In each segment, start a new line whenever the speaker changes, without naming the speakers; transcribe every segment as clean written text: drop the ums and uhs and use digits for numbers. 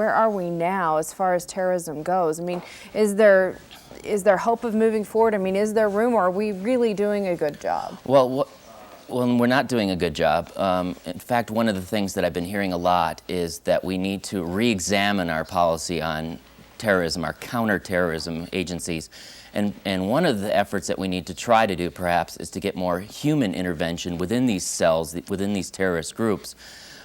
Where are we now as far as terrorism goes? I mean, is there hope of moving forward? I mean, is there room, or are we really doing a good job?
Well, we're not doing a good job. In fact, one of the things that I've been hearing a lot is that we need to re-examine our policy on terrorism, our counterterrorism agencies. And one of the efforts that we need to try to do, perhaps, is to get more human intervention within these cells, within these terrorist groups.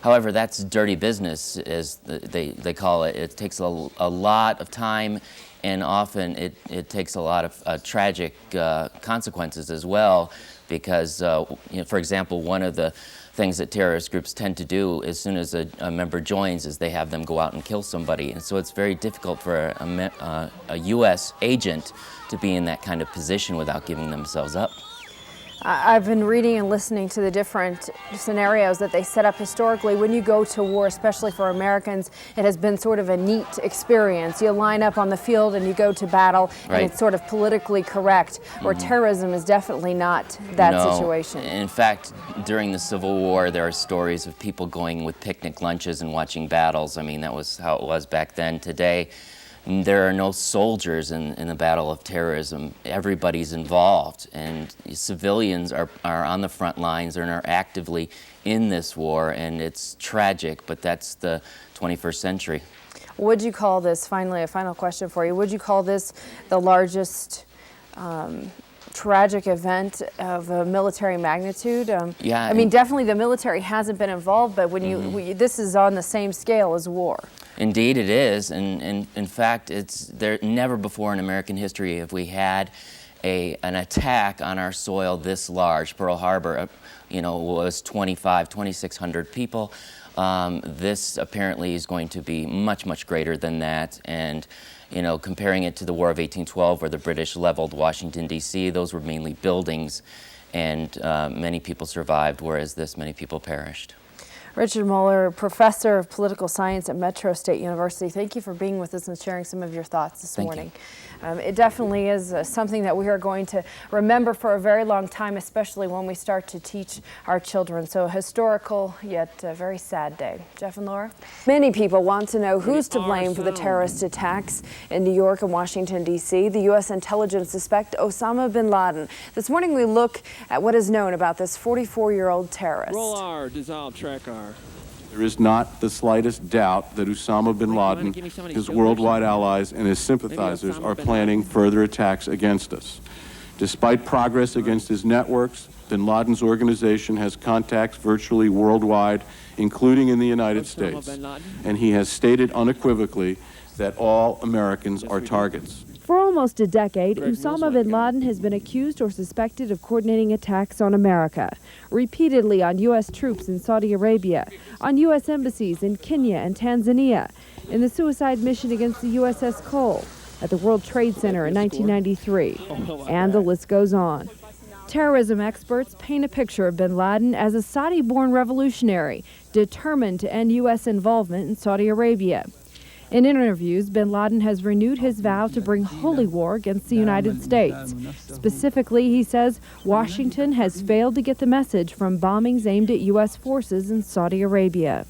However, that's dirty business, as they call it. It takes a lot of time, and often it takes a lot of tragic consequences as well, because, for example, one of the things that terrorist groups tend to do as soon as a member joins is they have them go out and kill somebody. And so it's very difficult for a U.S. agent to be in that kind of position without giving themselves up.
I've been reading and listening to the different scenarios that they set up historically. When you go to war, especially for Americans, it has been sort of a neat experience. You line up on the field and you go to battle,
right,
and it's sort of politically correct, where terrorism is definitely not that situation.
In fact, during the Civil War, there are stories of people going with picnic lunches and watching battles. I mean, that was how it was back then. Today, there are no soldiers in the battle of terrorism. Everybody's involved, and civilians are on the front lines and are actively in this war, and it's tragic, but that's the 21st century.
Would you call this, finally, a final question for you, would you call this the largest tragic event of a military magnitude?
Yeah.
I mean, definitely the military hasn't been involved, but when this is on the same scale as war.
Indeed it is, and in fact, never before in American history have we had an attack on our soil this large. Pearl Harbor, was 2,600 people. This apparently is going to be much, much greater than that, and comparing it to the War of 1812, where the British leveled Washington, D.C., those were mainly buildings, and many people survived, whereas many people perished.
Richard Muller, professor of political science at Metro State University, thank you for being with us and sharing some of your thoughts this morning. It definitely is something that we are going to remember for a very long time, especially when we start to teach our children. So a historical yet very sad day. Jeff and Laura? Many people want to know who's to blame for the terrorist attacks in New York and Washington, D.C. The U.S. intelligence suspect Osama bin Laden. This morning we look at what is known about this 44-year-old terrorist.
Roll R, dissolve track R.
There is not the slightest doubt that Osama bin Laden, his worldwide allies, and his sympathizers are planning further attacks against us. Despite progress against his networks, bin Laden's organization has contacts virtually worldwide, including in the United States, and he has stated unequivocally that all Americans are targets.
For almost a decade, Osama bin Laden has been accused or suspected of coordinating attacks on America, repeatedly on U.S. troops in Saudi Arabia, on U.S. embassies in Kenya and Tanzania, in the suicide mission against the USS Cole, at the World Trade Center in 1993, and the list goes on. Terrorism experts paint a picture of bin Laden as a Saudi-born revolutionary determined to end U.S. involvement in Saudi Arabia. In interviews, bin Laden has renewed his vow to bring holy war against the United States. Specifically, he says Washington has failed to get the message from bombings aimed at U.S. forces in Saudi Arabia.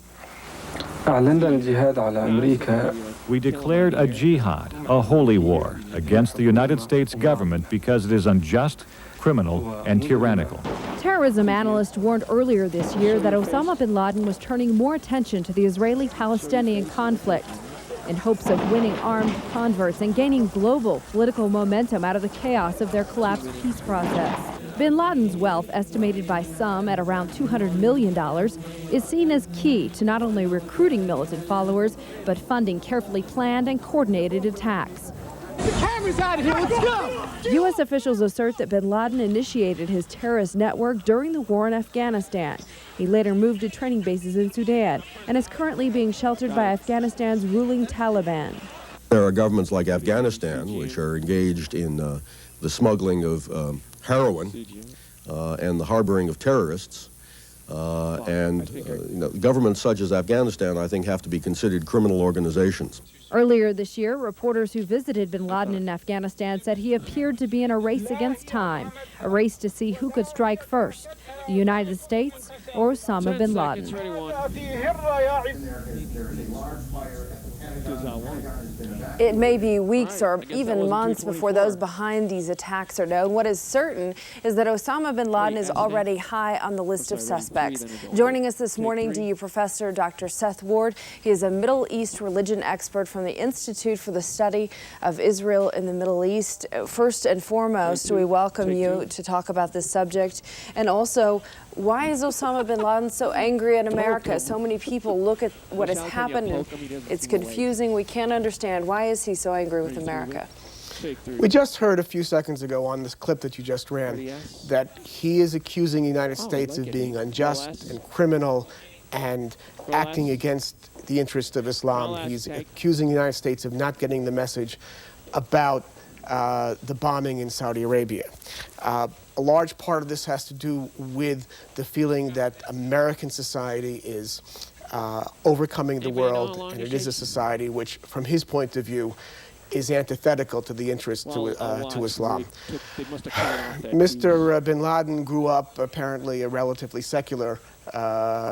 We declared a jihad, a holy war, against the United States government because it is unjust, criminal, and tyrannical.
Terrorism analysts warned earlier this year that Osama bin Laden was turning more attention to the Israeli-Palestinian conflict in hopes of winning armed converts and gaining global political momentum out of the chaos of their collapsed peace process. Bin Laden's wealth, estimated by some at around $200 million, is seen as key to not only recruiting militant followers, but funding carefully planned and coordinated attacks.
The camera's out of here, let's go!
U.S. officials assert that bin Laden initiated his terrorist network during the war in Afghanistan. He later moved to training bases in Sudan and is currently being sheltered by Afghanistan's ruling Taliban.
There are governments like Afghanistan which are engaged in the smuggling of heroin and the harboring of terrorists. Governments such as Afghanistan, I think, have to be considered criminal organizations.
Earlier this year, reporters who visited bin Laden in Afghanistan said he appeared to be in a race against time, a race to see who could strike first, the United States or Osama bin Laden. It may be weeks
Right,
or
I guess that
even
wasn't
months before those
224.
behind these attacks are known. What is certain is that Osama bin Laden is
accident.
already high on the list of
sorry, reading
suspects.
three, then adult.
Joining us this
Take
morning,
three.
DU professor Dr. Seth Ward. He is a Middle East religion expert from the Institute for the Study of Israel in the Middle East. First and foremost, we welcome
Take
you
two.
to talk about this subject. And also, why is Osama bin Laden so angry at America? So many people look at what has happened and it's confusing. We can't understand. Why is he so angry with America?
Take 3.
We just heard a few seconds ago on this clip that you just ran
Yes.
that he is accusing the United
Oh, I
States
like
of
it.
being unjust
Relax.
and criminal and acting
Relax.
against the interests of Islam.
Relax,
He's
Jake.
accusing the United States of not getting the message about the bombing in Saudi Arabia. A large part of this has to do with the feeling that American society is overcoming the
Anybody know
world,
how long
and
it
it is a
takes?
society which, from his point of view, is antithetical to the interests to Islam.
They must have cut it off that
Mr. Bin Laden grew up apparently a relatively secular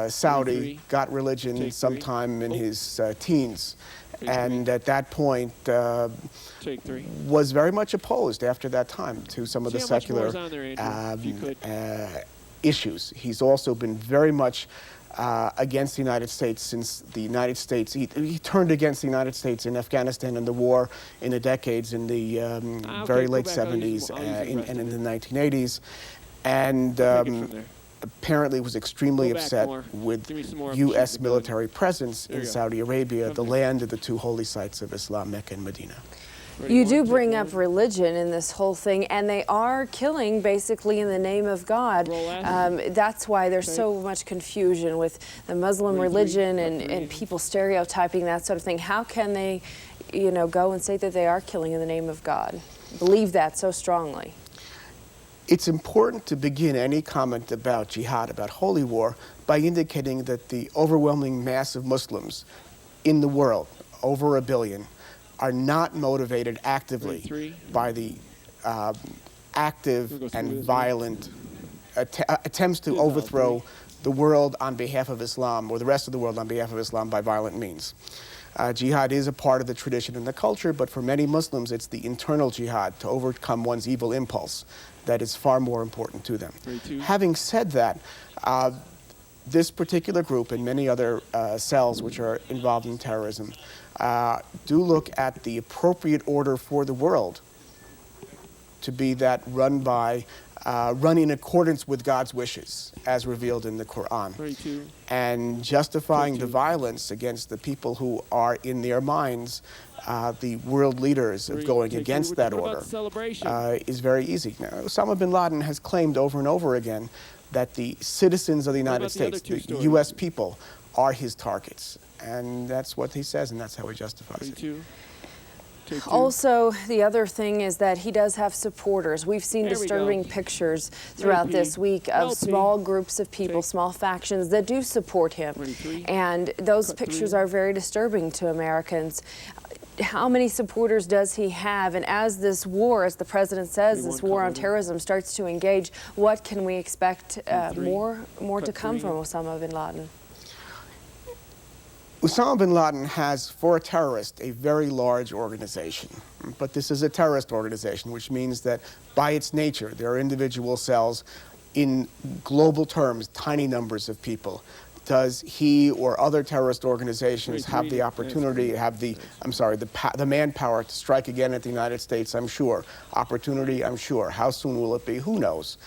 Saudi,
three.
got religion
Take three.
sometime in
Oh.
his teens,
Take
and at that point
Take 3.
was very much opposed after that time to some of
See
the
how much more
secular
is on there, Andrew, if you could.
issues. He's also been very much against the United States since the United States, he turned against the United States in Afghanistan and the war in the decades in the very
go
late
back. I'll use
70s
the rest
and
of
in the 1980s. And
Take it from there.
apparently was extremely
Go back
upset
more.
with
Give me some more
U.S.
machines.
military presence
There
in
you go.
Saudi Arabia, the
Come here.
land of the two holy sites of Islam, Mecca and Medina.
Ready,
You
one,
do
take
bring
one.
up religion in this whole thing, and they are killing basically in the name of God.
Roll out.
That's why there's
Okay.
so much confusion with the Muslim
Three,
religion
cut
and,
three.
and people stereotyping that sort of thing. How can they, go and say that they are killing in the name of God? Believe that so strongly.
It's important to begin any comment about jihad, about holy war, by indicating that the overwhelming mass of Muslims in the world, over 1 billion, are not motivated actively
Three.
by the
We'll
active
go through
and
this
violent attempts to
Here's all
overthrow the world on behalf of Islam, or the rest of the world on behalf of Islam, by violent means. Jihad is a part of the tradition and the culture, but for many Muslims, it's the internal jihad to overcome one's evil impulse that is far more important to them.
3, 2.
Having said that, this particular group and many other cells which are involved in terrorism do look at the appropriate order for the world to be that run in accordance with God's wishes, as revealed in the Quran,
32.
and justifying the
32.
violence against the people who are, in their minds, the world leaders of
Three.
going
Take two.
against
What
that
about
order,
the celebration?
is very easy. Now, Osama bin Laden has claimed over and over again that the citizens of the United
about the other
States,
two
the
stories?
U.S. people, are his targets. And that's what he says, and that's how he justifies it.
32. Take 2.
Also, the other thing is that he does have supporters. We've seen
There we
disturbing
go.
pictures throughout
P.
this week of
Well, P.
small groups of people,
Take.
small factions that do support him.
23.
And those
Cut
pictures
3.
are very disturbing to Americans. How many supporters does he have? And as this war, as the president says,
Anyone
this war on
covered?
terrorism starts to engage, what can we expect
Three.
more to
Cut
come
3.
from Osama bin Laden?
Osama bin Laden has, for a terrorist, a very large organization. But this is a terrorist organization, which means that by its nature, there are individual cells in global terms, tiny numbers of people. Does he or other terrorist organizations have the opportunity, have the manpower to strike again at the United States? I'm sure. Opportunity, I'm sure. How soon will it be? Who knows?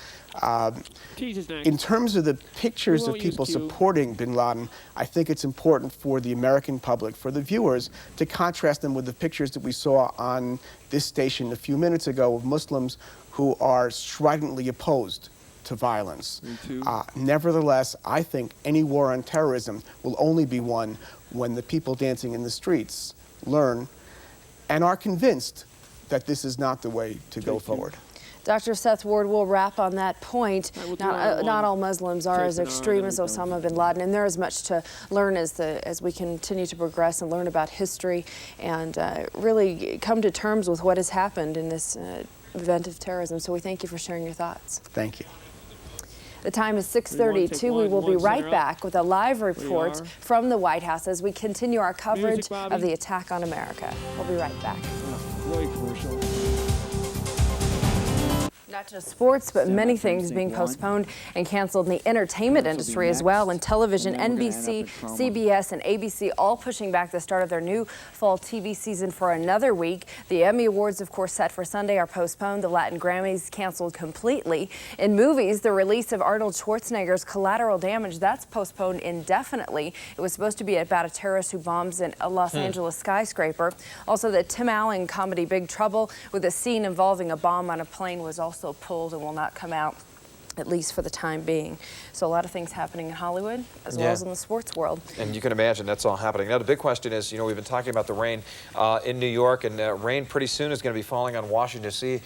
Tease is next.
In terms of the pictures
We
of
won't use
people
Q.
supporting bin Laden, I think it's important for the American public, for the viewers, to contrast them with the pictures that we saw on this station a few minutes ago of Muslims who are stridently opposed to violence. Nevertheless, I think any war on terrorism will only be won when the people dancing in the streets learn and are convinced that this is not the way to go forward.
Dr. Seth Ward will wrap on that point.
Right, we'll do it on
Not
one.
all Muslims are
Take
as
an hour,
extreme
then
as
we're done.
Osama bin Laden, and there is much to learn as we continue to progress and learn about history and really come to terms with what has happened in this event of terrorism. So we thank you for sharing your thoughts.
Thank you.
The time is 6:32. We will be right back with a live report from the White House as we continue our coverage of the attack on America. We'll be right back. Not just sports, but many things being postponed and canceled in the entertainment industry as well. And television, NBC, CBS, and ABC all pushing back the start of their new fall TV season for another week. The Emmy Awards, of course, set for Sunday are postponed. The Latin Grammys canceled completely. In movies, the release of Arnold Schwarzenegger's Collateral Damage, that's postponed indefinitely. It was supposed to be about a terrorist who bombs a Los Angeles skyscraper. Also, the Tim Allen comedy Big Trouble, with a scene involving a bomb on a plane, was also pulled and will not come out, at least for the time being. So a lot of things happening in Hollywood as well as in the sports world.
And you can imagine that's all happening. Now the big question is, you know, we've been talking about the rain in New York, and rain pretty soon is going to be falling on Washington, D.C.,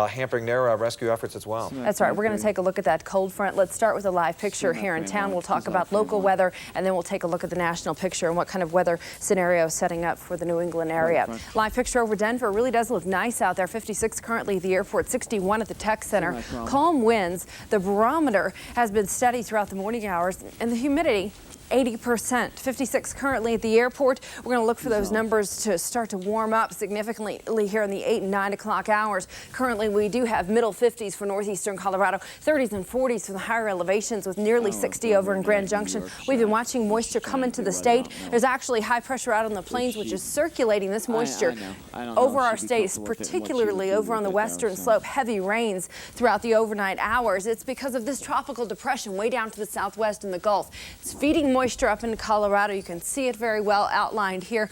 hampering their rescue efforts as well.
That's right. We're going to take a look at that cold front. Let's start with a live picture here in town. We'll talk about local weather, and then we'll take a look at the national picture and what kind of weather scenario is setting up for the New England area. Live picture over Denver. It really does look nice out there. 56 currently at the airport, 61 at the Tech Center. Calm winds. The barometer has been steady throughout the morning hours, and the humidity 80%. 56 currently at the airport. We're going to look for those numbers to start to warm up significantly here in the 8 and 9 o'clock hours. Currently, we do have middle 50s for northeastern Colorado, 30s and 40s for the higher elevations, with nearly 60 over in Grand Junction. We've been watching moisture come into the state. There's actually high pressure out on the plains, which is circulating this moisture over our state, particularly over on the western slope. Heavy rains throughout the overnight hours. It's because of this tropical depression way down to the southwest in the Gulf. It's feeding moisture up into Colorado. You can see it very well outlined here.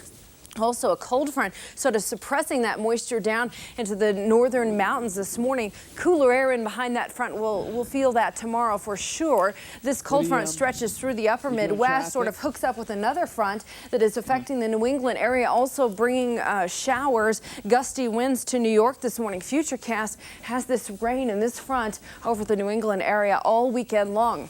Also, a cold front sort of suppressing that moisture down into the northern mountains this morning. Cooler air in behind that front. We'll feel that tomorrow for sure. This cold front stretches through the upper Midwest, sort of hooks up with another front that is affecting the New England area, also bringing showers, gusty winds to New York this morning. Futurecast has this rain and this front over the New England area all weekend long.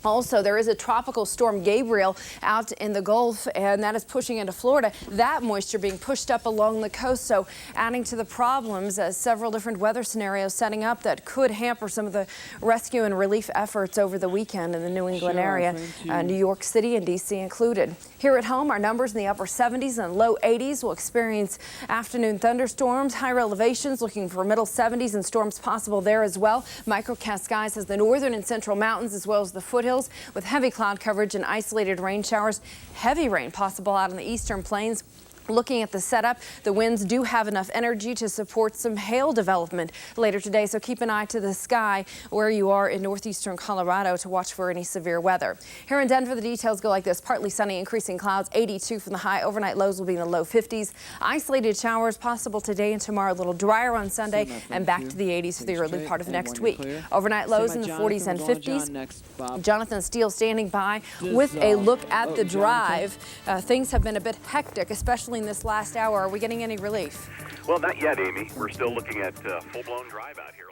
Also, there is a tropical storm Gabriel out in the Gulf, and that is pushing into Florida. That moisture being pushed up along the coast, so adding to the problems as several different weather scenarios setting up that could hamper some of the rescue and relief efforts over the weekend in the New England area, New York City and D.C. included. Here at home, our numbers in the upper 70s and low 80s. Will experience afternoon thunderstorms. Higher elevations looking for middle 70s and storms possible there as well. Microcast skies has the northern and central mountains as well as the foothills, with heavy cloud coverage and isolated rain showers. Heavy rain possible out in the eastern plains. Looking at the setup, the winds do have enough energy to support some hail development later today, so keep an eye to the sky where you are in northeastern Colorado to watch for any severe weather. Here in Denver, the details go like this. Partly sunny, increasing clouds, 82 from the high. Overnight lows will be in the low 50s. Isolated showers possible today and tomorrow. A little drier on Sunday and back to the 80s for the early part of next week. Overnight lows in the 40s and 50s. Jonathan Steele standing by with a look at the drive. Things have been a bit hectic, especially in this last hour. Are we getting any relief?
Well, not yet, Amy. We're still looking at full-blown drive out here.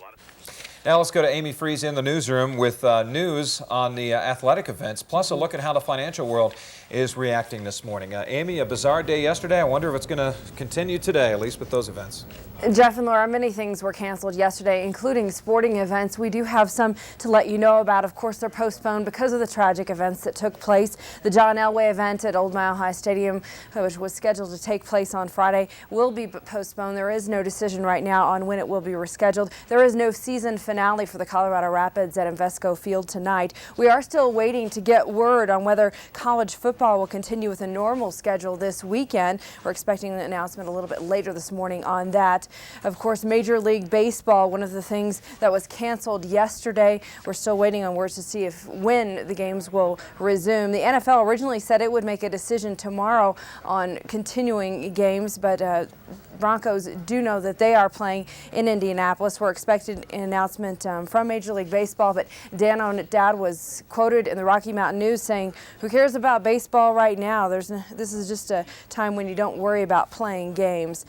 Now let's go to Amy Freeze in the newsroom with news on the athletic events, plus a look at how the financial world is reacting this morning. Amy, a bizarre day yesterday. I wonder if it's going to continue today, at least with those events.
Jeff and Laura, many things were canceled yesterday, including sporting events. We do have some to let you know about. Of course, they're postponed because of the tragic events that took place. The John Elway event at Old Mile High Stadium, which was scheduled to take place on Friday, will be postponed. There is no decision right now on when it will be rescheduled. There is no season finale for the Colorado Rapids at Invesco Field tonight. We are still waiting to get word on whether college football will continue with a normal schedule this weekend. We're expecting an announcement a little bit later this morning on that. Of course, Major League Baseball, one of the things that was canceled yesterday. We're still waiting on words to see when the games will resume. The NFL originally said it would make a decision tomorrow on continuing games, but Broncos do know that they are playing in Indianapolis. We're expecting an announcement from Major League Baseball, but Dan O'Dowd was quoted in the Rocky Mountain News saying, "Who cares about baseball right now? This is just a time when you don't worry about playing games."